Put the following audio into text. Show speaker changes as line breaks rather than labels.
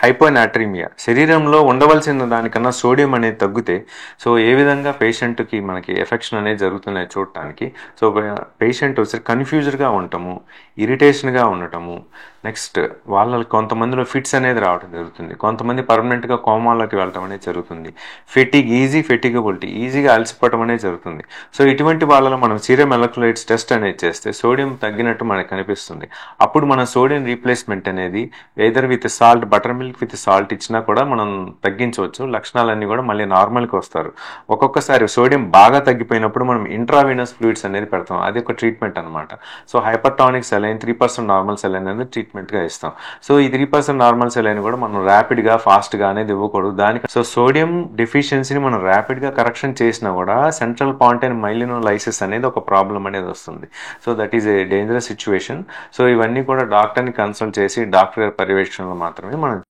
హైపోనాట్రీమియా, శరీరంలో ఉండవలసిన దానికన్నా సోడియం అనేది తగ్గితే సో ఏ విధంగా పేషెంట్కి మనకి ఎఫెక్షన్ అనేది జరుగుతున్నాయి చూడటానికి. సో పేషెంట్ వచ్చి కన్ఫ్యూజ్డ్గా ఉండటము, ఇరిటేషన్గా ఉండటము, నెక్స్ట్ వాళ్ళకి కొంతమందిలో ఫిట్స్ అనేది రావడం జరుగుతుంది, కొంతమంది పర్మనెంట్గా కోమాలోకి వెళ్ళటం అనేది జరుగుతుంది, ఫెటిగబిలిటీ ఈజీగా అలసిపోవటం అనేది జరుగుతుంది. సో ఇటువంటి వాళ్ళలో మనం సీరం ఎలక్ట్రోలైట్స్ టెస్ట్ అనేది చేస్తే సోడియం తగ్గినట్టు మనకు కనిపిస్తుంది. అప్పుడు మన సోడియం రీప్లేస్మెంట్ అనేది whether with salt, butter milk with salt ఇచ్చినా కూడా మనం తగ్గించవచ్చు, లక్షణాలన్నీ కూడా మళ్ళీ నార్మల్కి వస్తారు. ఒక్కొక్కసారి సోడియం బాగా తగ్గిపోయినప్పుడు మనం ఇంట్రావీనస్ ఫ్లూయిడ్స్ అనేది పెడతాం, అది ఒక ట్రీట్మెంట్ అనమాట. So hypertonic saline 3% normal saline అనేది ట్రీట్మెంట్గా ఇస్తాం. సో ఈ 3% నార్మల్ సెలైన్ కూడా మనం ర్యాపిడ్గా ఫాస్ట్గా అనేది ఇవ్వకూడదు. దానికి సో సోడియం డెఫిషియన్సీని మనం ర్యాపిడ్గా కరెక్షన్ చేసినా కూడా సెంట్రల్ పాంటైన్ మైలినోలైసిస్ అనేది ఒక ప్రాబ్లం అనేది వస్తుంది. So that is a dangerous situation. So ఇవన్నీ కూడా డాక్టర్ని కన్సల్ట్ చేసి డాక్టర్ గారి పర్యవేక్షణలో మాత్రమే మనం